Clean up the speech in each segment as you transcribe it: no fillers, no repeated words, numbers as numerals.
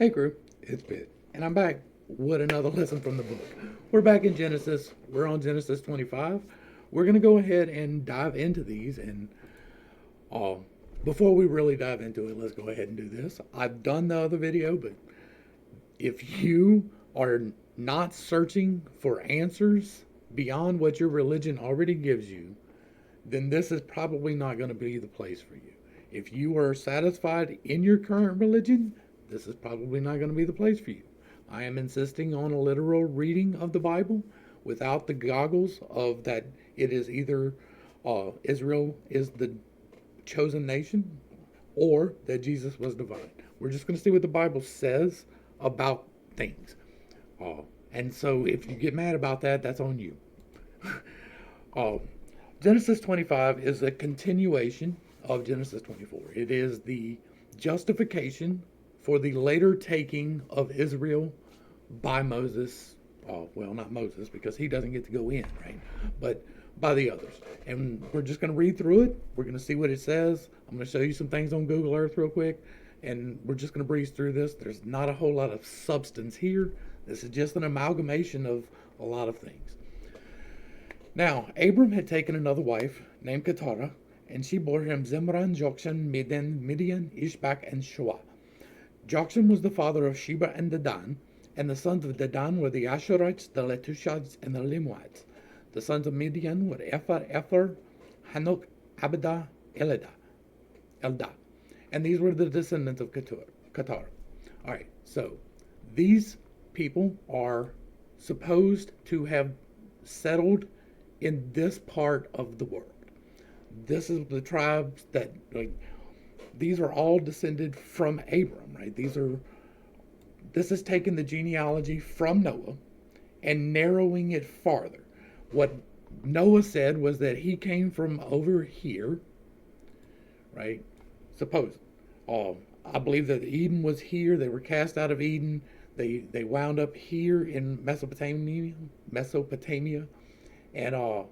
Hey crew, it's Pitt, and I'm back with another lesson from the book. We're back in Genesis. We're on Genesis 25. We're going to go ahead and dive into these, and uh, before we really dive into it, let's go ahead and do this. I've done the other video, but if you are not searching for answers beyond what your religion already gives you, then this is probably not going to be the place for you. If you are satisfied in your current religion, this is probably not going to be the place for you. I am insisting on a literal reading of the Bible without the goggles of that it is either Israel is the chosen nation or that Jesus was divine. We're just going to see what the Bible says about things. And so if you get mad about that, that's on you. uh, Genesis 25 is a continuation of Genesis 24. It is the justification for the later taking of Israel by Moses. Well, not Moses, because he doesn't get to go in, right? But by the others. And we're just going to read through it. We're going to see what it says. I'm going to show you some things on Google Earth real quick. And we're just going to breeze through this. There's not a whole lot of substance here. This is just an amalgamation of a lot of things. Now, Abram had taken another wife named Keturah, and she bore him Zimran, Jokshan, Midian, Ishbak, and Shoah. Jokshan was the father of Sheba and Dedan, and the sons of Dedan were the Ashurites, the Letushites, and the Limwites. The sons of Midian were Epher, Hanok, Abidah, Eldah. And these were the descendants of Keturah. All right, so these people are supposed to have settled in this part of the world. This is the tribes that, like, these are all descended from Abram, right? This is taking the genealogy from Noah and narrowing it farther. What Noah said was that he came from over here, right? Suppose. I believe that Eden was here. They were cast out of Eden. They wound up here in Mesopotamia, and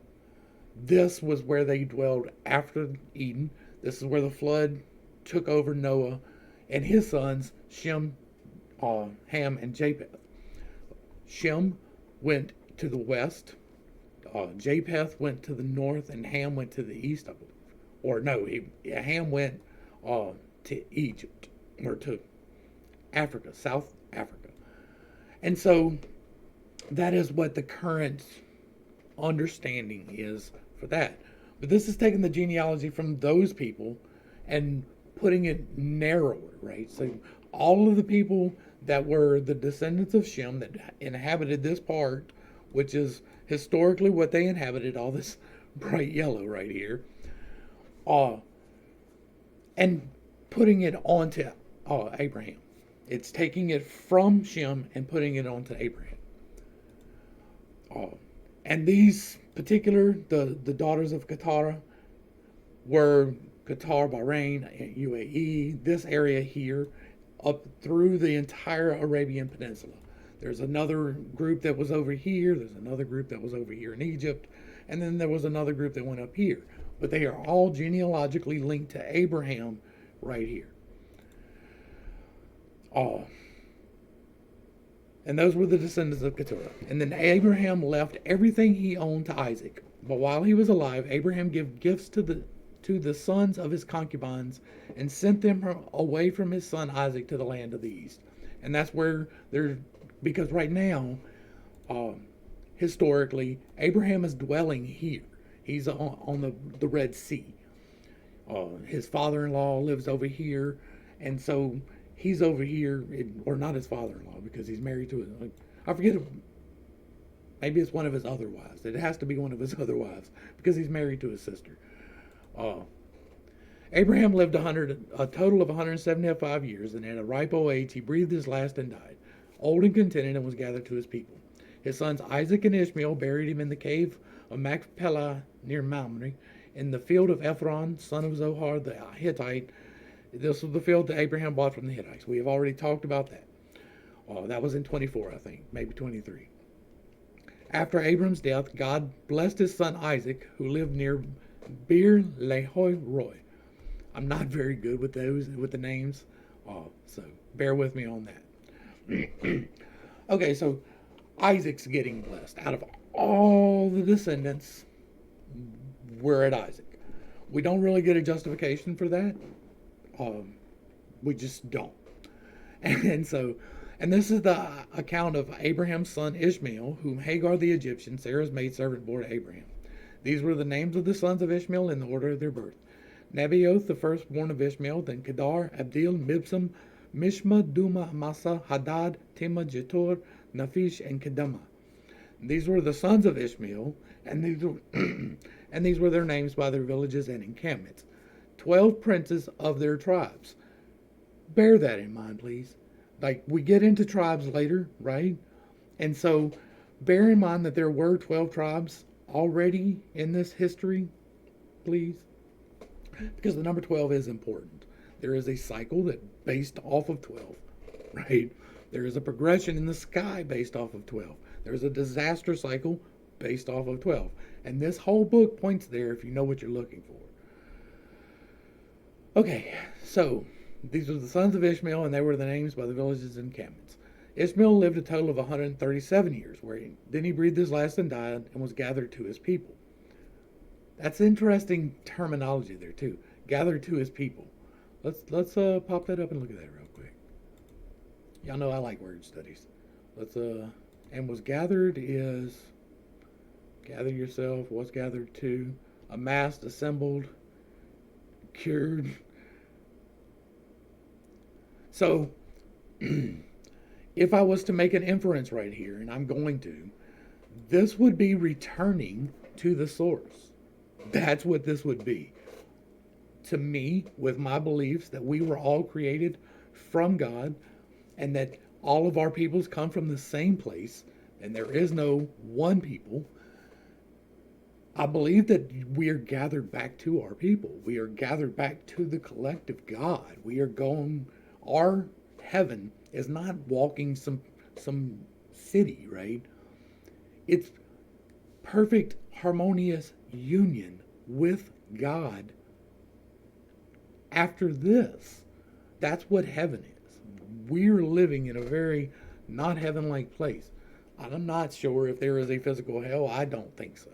this was where they dwelled after Eden. This is where the flood took over Noah and his sons, Shem, Ham, and Japheth. Shem went to the west. Japheth went to the north, and Ham went to the east, I believe. Or no, Ham went to Egypt, or to Africa, South Africa. And so that is what the current understanding is for that. But this is taking the genealogy from those people and putting it narrower, right? So all of the people that were the descendants of Shem that inhabited this part, which is historically what they inhabited, all this bright yellow right here, and putting it onto Abraham. It's taking it from Shem and putting it onto Abraham. And these particular, the daughters of Keturah were Qatar, Bahrain, UAE, this area here, up through the entire Arabian Peninsula. There's another group that was over here. There's another group that was over here in Egypt. And then there was another group that went up here. But they are all genealogically linked to Abraham right here. And those were the descendants of Keturah. And then Abraham left everything he owned to Isaac. But while he was alive, Abraham gave gifts to the sons of his concubines and sent them away from his son Isaac to the land of the east. And that's where because right now, historically, Abraham is dwelling here. He's on the Red Sea. His father-in-law lives over here, and so he's over here, or not his father-in-law, because he's married to I forget, maybe it's one of his other wives. It has to be one of his other wives, because he's married to his sister. Abraham lived a total of 175 years, and at a ripe old age he breathed his last and died, old and contented, and was gathered to his people. His sons Isaac and Ishmael buried him in the cave of Machpelah near Mamre, in the field of Ephron, son of Zohar the Hittite. This was the field that Abraham bought from the Hittites. We have already talked about that. That was in 24, I think, maybe 23. After Abram's death, God blessed his son Isaac, who lived near Beer Lahai Roi. I'm not very good with the names, so bear with me on that. Okay, so Isaac's getting blessed. Out of all the descendants, we're at Isaac. We don't really get a justification for that. Um, we just don't. And so, and this is the account of Abraham's son Ishmael, whom Hagar the Egyptian, Sarah's maidservant, bore to Abraham. These were the names of the sons of Ishmael in the order of their birth. Nebaioth, the firstborn of Ishmael, then Kedar, Abdil, Mibsam, Mishma, Duma, Massa, Hadad, Tema, Jetur, Naphish, and Kedemah. These were the sons of Ishmael, and these were, and these were their names by their villages and encampments. 12 princes of their tribes. Bear that in mind, please. Like, we get into tribes later, right? And so, bear in mind that there were 12 tribes already in this history, please. Because the number 12 is important. There is a cycle that based off of 12, right? There is a progression in the sky based off of 12. There's a disaster cycle based off of 12. And this whole book points there if you know what you're looking for. Okay, so these were the sons of Ishmael, and they were the names by the villages and encampments. Ishmael lived a total of 137 years, then he breathed his last and died and was gathered to his people. That's interesting terminology there too. Gathered to his people. Let's pop that up and look at that real quick. Y'all know I like word studies. And was gathered is gather yourself, was gathered to, amassed, assembled, cured. So if I was to make an inference right here, and I'm going to, this would be returning to the source. That's what this would be. To me, with my beliefs that we were all created from God and that all of our peoples come from the same place and there is no one people, I believe that we are gathered back to our people. We are gathered back to the collective God. We are going, our heaven is not walking some city, right? It's perfect, harmonious union with God. After this, that's what heaven is. We're living in a very not heaven-like place. I'm not sure if there is a physical hell. I don't think so.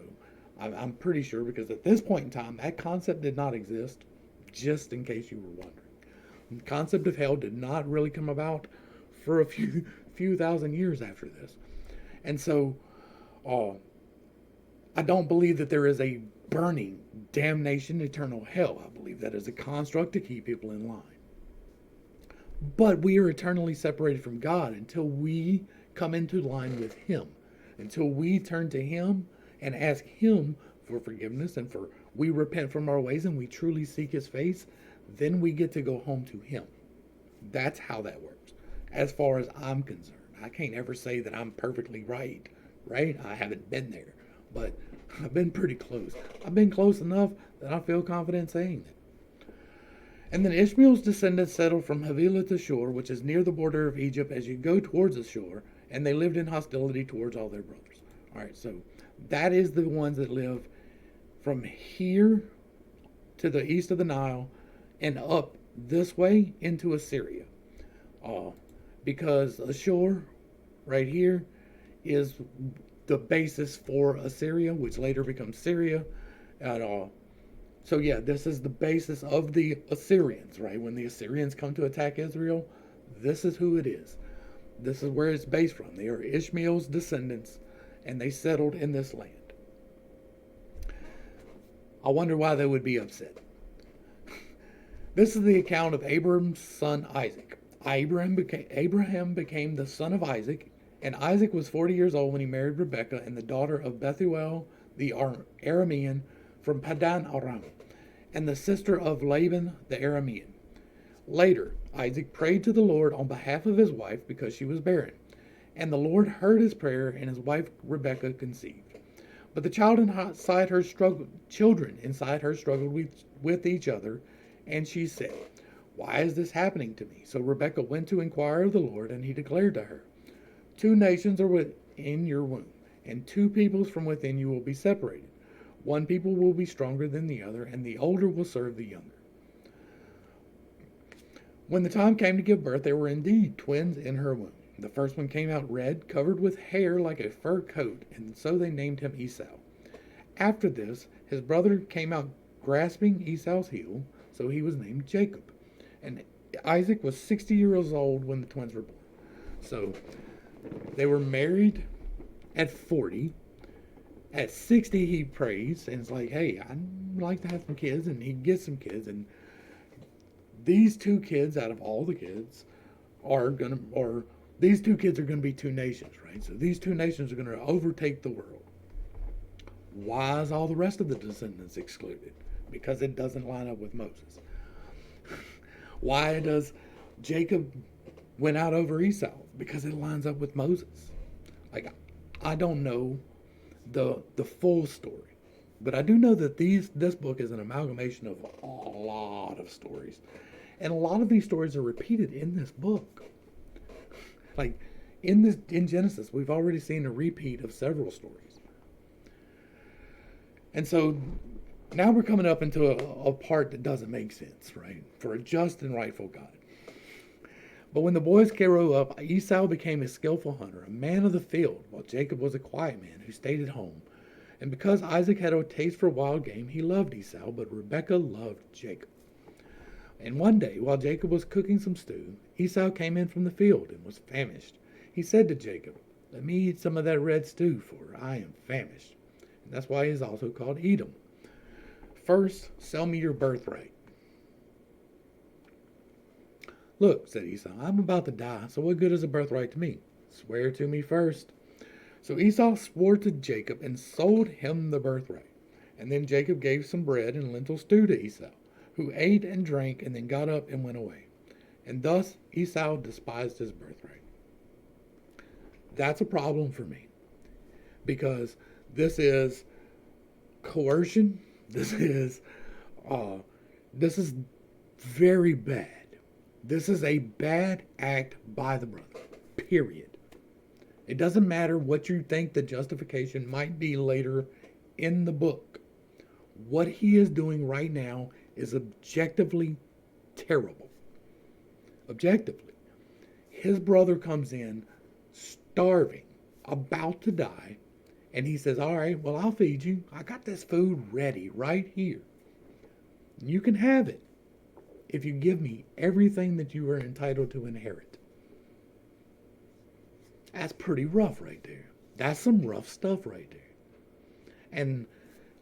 I'm pretty sure because at this point in time, that concept did not exist, just in case you were wondering. The concept of hell did not really come about for a few thousand years after this. And so, I don't believe that there is a burning, damnation, eternal hell. I believe that is a construct to keep people in line. But we are eternally separated from God until we come into line with Him. Until we turn to Him and ask Him for forgiveness and we repent from our ways and we truly seek His face, then we get to go home to Him. That's how that works. As far as I'm concerned, I can't ever say that I'm perfectly right? I haven't been there, but I've been pretty close. I've been close enough that I feel confident saying that. And then Ishmael's descendants settled from Havilah to Shur, which is near the border of Egypt as you go towards the shore, and they lived in hostility towards all their brothers. All right, so that is the ones that live from here to the east of the Nile and up this way into Assyria. Because Ashur, right here, is the basis for Assyria, which later becomes Syria. So yeah, this is the basis of the Assyrians, right? When the Assyrians come to attack Israel, this is who it is. This is where it's based from. They are Ishmael's descendants, and they settled in this land. I wonder why they would be upset. This is the account of Abram's son Isaac. Abraham became the son of Isaac, and Isaac was 40 years old when he married Rebekah, and the daughter of Bethuel the Aramean from Padan Aram, and the sister of Laban the Aramean. Later, Isaac prayed to the Lord on behalf of his wife because she was barren, and the Lord heard his prayer, and his wife Rebekah conceived. But the children inside her struggled with each other, and she said, "Why is this happening to me?" So Rebekah went to inquire of the Lord, and he declared to her, "Two nations are within your womb, and two peoples from within you will be separated. One people will be stronger than the other, and the older will serve the younger." When the time came to give birth, there were indeed twins in her womb. The first one came out red, covered with hair like a fur coat, and so they named him Esau. After this, his brother came out grasping Esau's heel, so he was named Jacob. And Isaac was 60 years old when the twins were born. So they were married at 40. At 60, he prays and it's like, hey, I'd like to have some kids, and he gets some kids. And these two kids, out of all the kids, these two kids are going to be two nations, right? So these two nations are going to overtake the world. Why is all the rest of the descendants excluded? Because it doesn't line up with Moses. Why does Jacob win out over Esau? Because it lines up with Moses. Like, I don't know the full story, but I do know that this book is an amalgamation of a lot of stories, and a lot of these stories are repeated in this book. Like in Genesis, we've already seen a repeat of several stories, and so now we're coming up into a part that doesn't make sense, right? For a just and rightful God. But when the boys grew up, Esau became a skillful hunter, a man of the field, while Jacob was a quiet man who stayed at home. And because Isaac had a taste for wild game, he loved Esau, but Rebekah loved Jacob. And one day, while Jacob was cooking some stew, Esau came in from the field and was famished. He said to Jacob, "Let me eat some of that red stew, for I am famished." And that's why he is also called Edom. "First, sell me your birthright." "Look," said Esau, "I'm about to die, so what good is a birthright to me? Swear to me first." So Esau swore to Jacob and sold him the birthright. And then Jacob gave some bread and lentil stew to Esau, who ate and drank and then got up and went away. And thus Esau despised his birthright. That's a problem for me, because this is coercion. This is very bad. This is a bad act by the brother, period. It doesn't matter what you think the justification might be later in the book. What he is doing right now is objectively terrible. Objectively. His brother comes in starving, about to die, and he says, "All right, well, I'll feed you. I got this food ready right here. You can have it if you give me everything that you are entitled to inherit." That's pretty rough right there. That's some rough stuff right there. And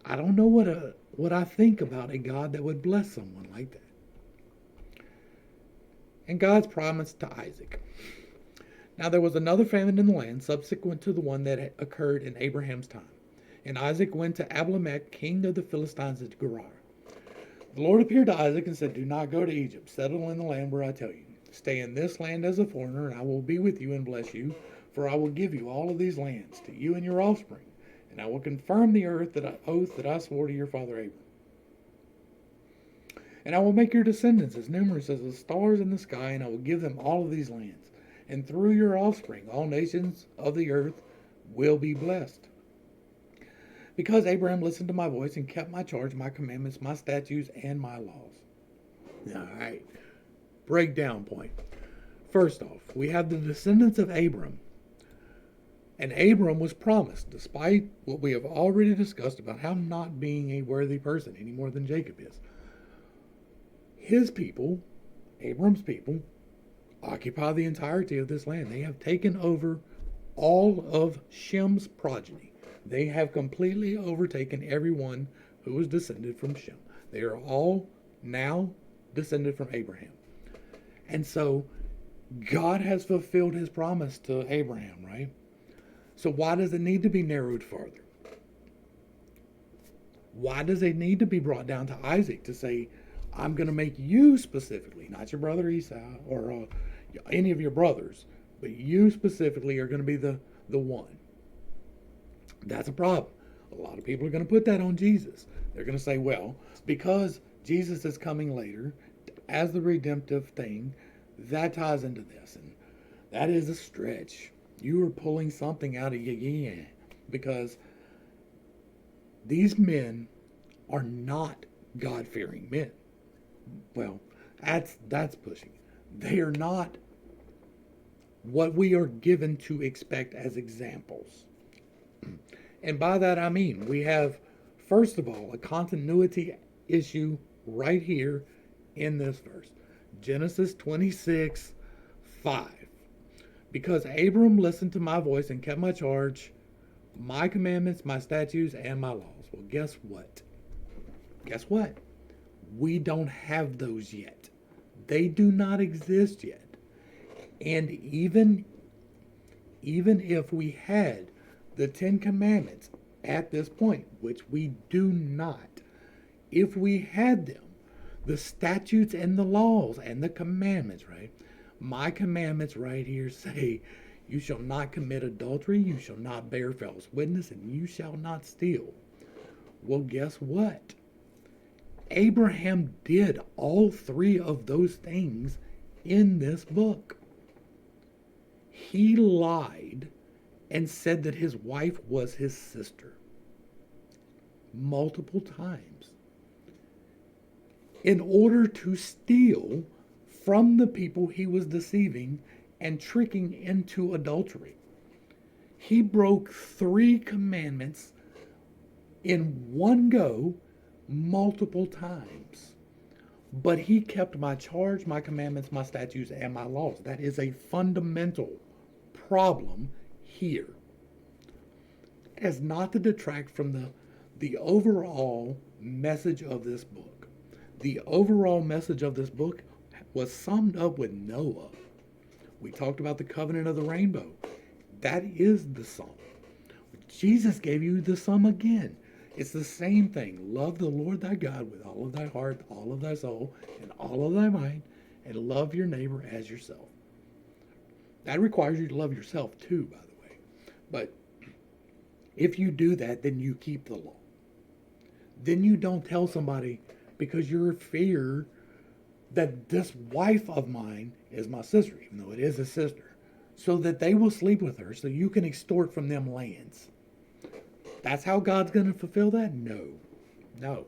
I don't know what I think about a God that would bless someone like that. And God's promise to Isaac. Now there was another famine in the land subsequent to the one that had occurred in Abraham's time. And Isaac went to Abimelech, king of the Philistines at Gerar. The Lord appeared to Isaac and said, "Do not go to Egypt. Settle in the land where I tell you. Stay in this land as a foreigner, and I will be with you and bless you. For I will give you all of these lands, to you and your offspring. And I will confirm the oath that I swore to your father Abraham. And I will make your descendants as numerous as the stars in the sky, and I will give them all of these lands. And through your offspring, all nations of the earth will be blessed. Because Abraham listened to my voice and kept my charge, my commandments, my statutes, and my laws." All right. Breakdown point. First off, we have the descendants of Abram. And Abram was promised, despite what we have already discussed about him not being a worthy person any more than Jacob is. His people, Abram's people, occupy the entirety of this land. They have taken over all of Shem's progeny. They have completely overtaken everyone who was descended from Shem. They are all now descended from Abraham. And so God has fulfilled his promise to Abraham, right? So why does it need to be narrowed further? Why does it need to be brought down to Isaac to say, "I'm going to make you specifically, not your brother Esau or any of your brothers, but you specifically are going to be the one"? That's a problem. A lot of people are going to put that on Jesus. They're going to say, well, because Jesus is coming later as the redemptive thing, that ties into this. And that is a stretch. You are pulling something out of your because these men are not God-fearing men. Well, that's pushing. They are not what we are given to expect as examples. And by that I mean we have, first of all, a continuity issue right here in this verse. Genesis 26:5. Because Abram listened to my voice and kept my charge, my commandments, my statutes, and my laws. Well, guess what? Guess what? We don't have those yet. They do not exist yet. And even if we had the Ten Commandments at this point, which we do not, if we had them, the statutes and the laws and the commandments, right? My commandments right here say, you shall not commit adultery, you shall not bear false witness, and you shall not steal. Well, guess what? Abraham did all three of those things in this book. He lied and said that his wife was his sister multiple times in order to steal from the people he was deceiving and tricking into adultery. He broke 3 commandments in one go multiple times. But he kept my charge, my commandments, my statutes, and my laws. That is a fundamental problem here. As not to detract from the overall message of this book. The overall message of this book was summed up with Noah. We talked about the covenant of the rainbow. That is the sum. Jesus gave you the sum again. It's the same thing. Love the Lord thy God with all of thy heart, all of thy soul, and all of thy mind, and love your neighbor as yourself. That requires you to love yourself too, by the way. But if you do that, then you keep the law. Then you don't tell somebody because you're fear that this wife of mine is my sister, even though it is a sister, so that they will sleep with her so you can extort from them lands. That's how God's going to fulfill that? No,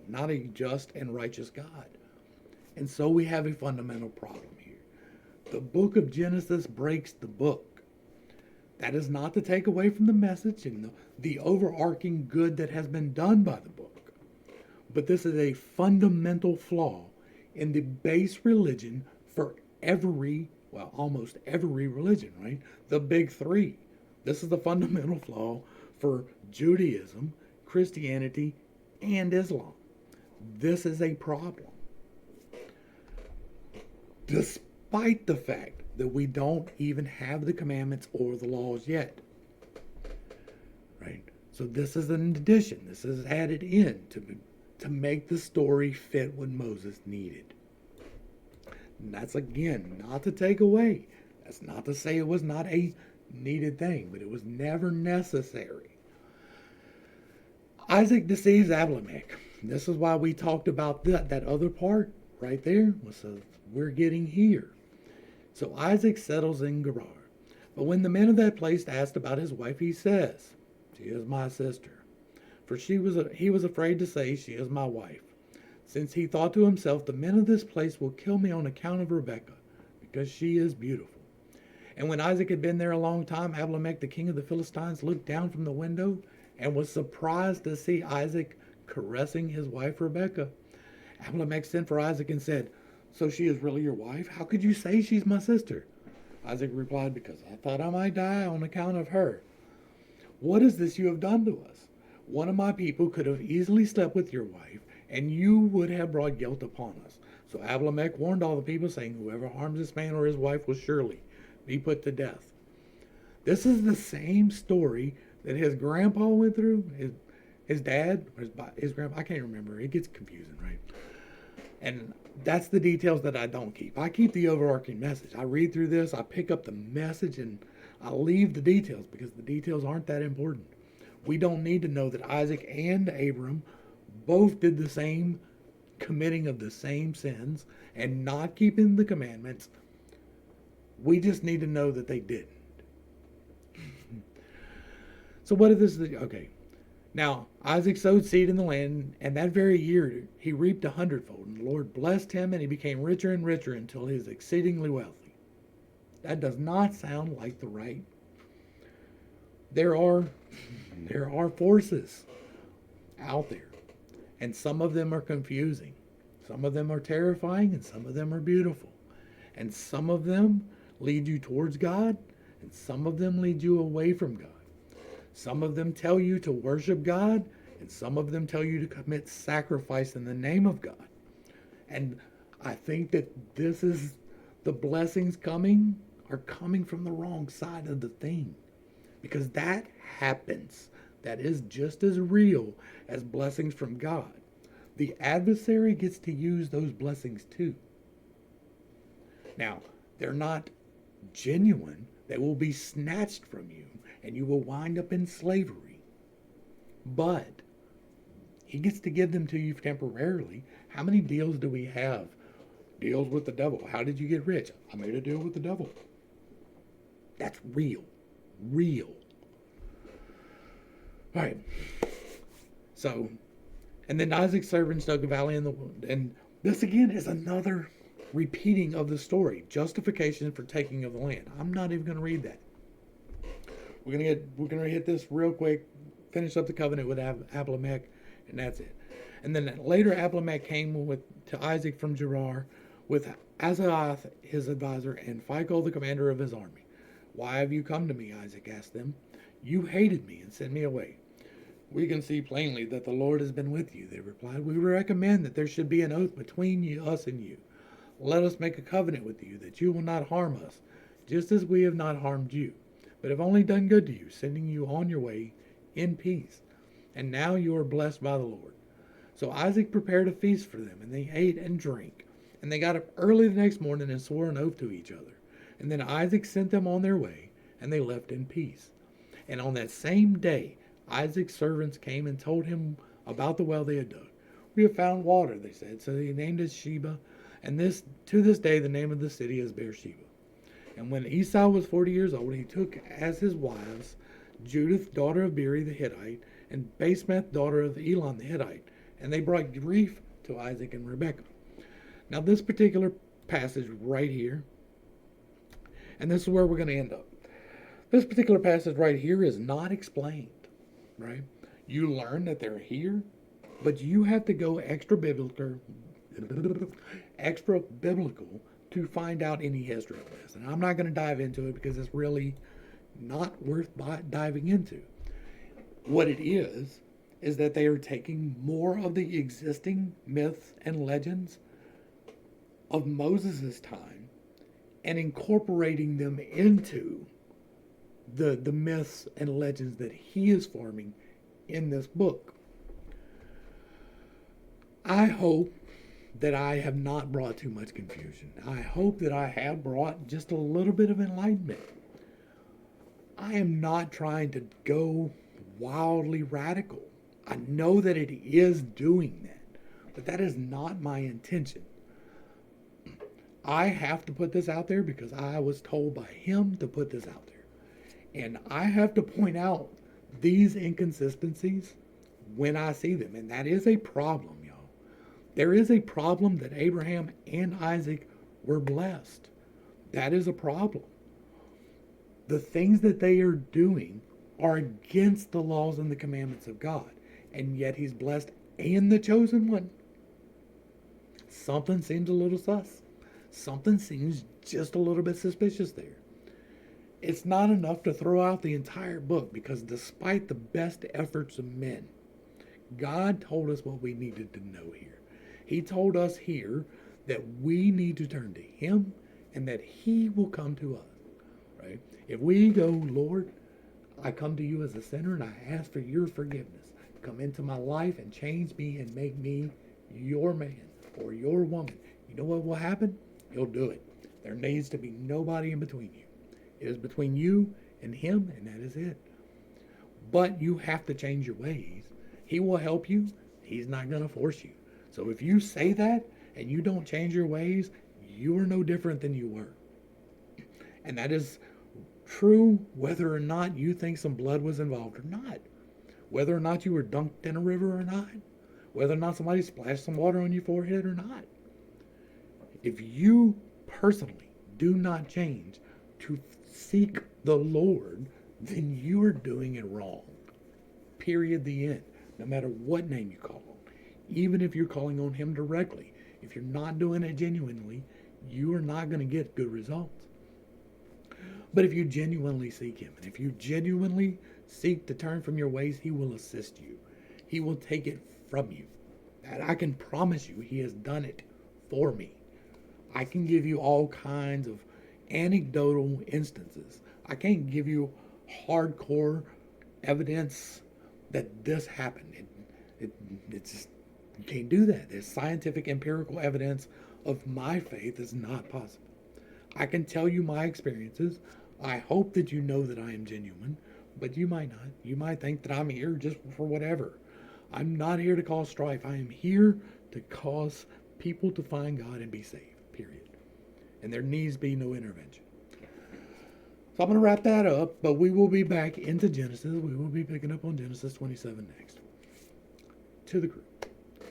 not a just and righteous God. And so we have a fundamental problem here. The book of Genesis breaks the book. That is not to take away from the message and the overarching good that has been done by the book. But this is a fundamental flaw in the base religion for almost every religion, right? The big 3. This is the fundamental flaw for Judaism, Christianity, and Islam. This is a problem. Despite the fact that we don't even have the commandments or the laws yet. Right? So this is an addition. This is added in to make the story fit what Moses needed. And that's, again, not to take away. That's not to say it was not a needed thing, but it was never necessary. Isaac deceives Abimelech. This is why we talked about that other part right there. So we're getting here. So Isaac settles in Gerar. But when the men of that place asked about his wife, he says, she is my sister. For he was afraid to say, she is my wife. Since he thought to himself, the men of this place will kill me on account of Rebekah, because she is beautiful. And when Isaac had been there a long time, Abimelech, the king of the Philistines, looked down from the window and was surprised to see Isaac caressing his wife Rebekah. Abimelech sent for Isaac and said, so she is really your wife? How could you say she's my sister? Isaac replied, because I thought I might die on account of her. What is this you have done to us? One of my people could have easily slept with your wife, and you would have brought guilt upon us. So Abimelech warned all the people, saying, whoever harms this man or his wife will surely be put to death. This is the same story that his grandpa went through, his dad, or his grandpa, I can't remember. It gets confusing, right? And that's the details that I don't keep. I keep the overarching message. I read through this, I pick up the message, and I leave the details because the details aren't that important. We don't need to know that Isaac and Abram both did the same committing of the same sins and not keeping the commandments. We just need to know that they didn't. So what is this? Okay. Now, Isaac sowed seed in the land, and that very year he reaped 100-fold. And the Lord blessed him, and he became richer and richer until he was exceedingly wealthy. That does not sound like the right. There are there are forces out there, and some of them are confusing. Some of them are terrifying, and some of them are beautiful. And some of them lead you towards God, and some of them lead you away from God. Some of them tell you to worship God, and some of them tell you to commit sacrifice in the name of God. And I think that this is the blessings are coming from the wrong side of the thing. Because that happens. That is just as real as blessings from God. The adversary gets to use those blessings too. Now, they're not genuine. They will be snatched from you, and you will wind up in slavery. But he gets to give them to you temporarily. How many deals do we have? Deals with the devil. How did you get rich? I made a deal with the devil. That's real. Real. All right. So, and then Isaac's servants dug a valley in the wood. And this again is another repeating of the story. Justification for taking of the land. I'm not even going to read that. We're gonna hit this real quick. Finish up the covenant with Abimelech, and that's it. And then later Abimelech came to Isaac from Gerar with Azaroth his advisor and Phicol the commander of his army. Why have you come to me? Isaac asked them. You hated me and sent me away. We can see plainly that the Lord has been with you, they replied. We recommend that there should be an oath between us and you. Let us make a covenant with you that you will not harm us, just as we have not harmed you, but have only done good to you, sending you on your way in peace. And now you are blessed by the Lord. So Isaac prepared a feast for them, and they ate and drank. And they got up early the next morning and swore an oath to each other. And then Isaac sent them on their way, and they left in peace. And on that same day, Isaac's servants came and told him about the well they had dug. We have found water, they said. So they named it Sheba, and to this day the name of the city is Beersheba. And when Esau was 40 years old, he took as his wives Judith, daughter of Beeri the Hittite, and Basemath, daughter of Elon the Hittite. And they brought grief to Isaac and Rebekah. Now this particular passage right here, and this is where we're going to end up. This particular passage right here is not explained, right? You learn that they're here, but you have to go extra biblical to find out any history of this. And I'm not going to dive into it because it's really not worth diving into. What it is that they are taking more of the existing myths and legends of Moses' time and incorporating them into the myths and legends that he is forming in this book. I hope that I have not brought too much confusion. I hope that I have brought just a little bit of enlightenment. I am not trying to go wildly radical. I know that it is doing that, but that is not my intention. I have to put this out there because I was told by him to put this out there. And I have to point out these inconsistencies when I see them. And that is a problem, y'all. There is a problem that Abraham and Isaac were blessed. That is a problem. The things that they are doing are against the laws and the commandments of God. And yet he's blessed and the chosen one. Something seems a little sus. Something seems just a little bit suspicious there. It's not enough to throw out the entire book because despite the best efforts of men, God told us what we needed to know here. He told us here that we need to turn to him and that he will come to us, right? If we go, Lord, I come to you as a sinner and I ask for your forgiveness. Come into my life and change me and make me your man or your woman. You know what will happen? He'll do it. There needs to be nobody in between you. It is between you and him, and that is it. But you have to change your ways. He will help you. He's not going to force you. So if you say that and you don't change your ways, you are no different than you were. And that is true whether or not you think some blood was involved or not. Whether or not you were dunked in a river or not. Whether or not somebody splashed some water on your forehead or not. If you personally do not change, to seek the Lord, then you are doing it wrong. Period. The end. No matter what name you call on, even if you're calling on Him directly, if you're not doing it genuinely, you are not going to get good results. But if you genuinely seek Him, and if you genuinely seek to turn from your ways, He will assist you. He will take it from you. And I can promise you, He has done it for me. I can give you all kinds of anecdotal instances. I can't give you hardcore evidence that this happened. It's just, you can't do that. There's scientific, empirical evidence of my faith is not possible. I can tell you my experiences. I hope that you know that I am genuine, but you might not. You might think that I'm here just for whatever. I'm not here to cause strife. I am here to cause people to find God and be saved, period. And there needs to be no intervention. So I'm going to wrap that up, but we will be back into Genesis. We will be picking up on Genesis 27 next. To the crew,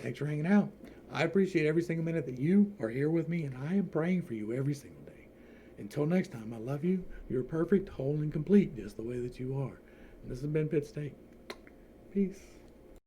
thanks for hanging out. I appreciate every single minute that you are here with me, and I am praying for you every single day. Until next time, I love you. You're perfect, whole, and complete, just the way that you are. And this has been Pittstake. Peace.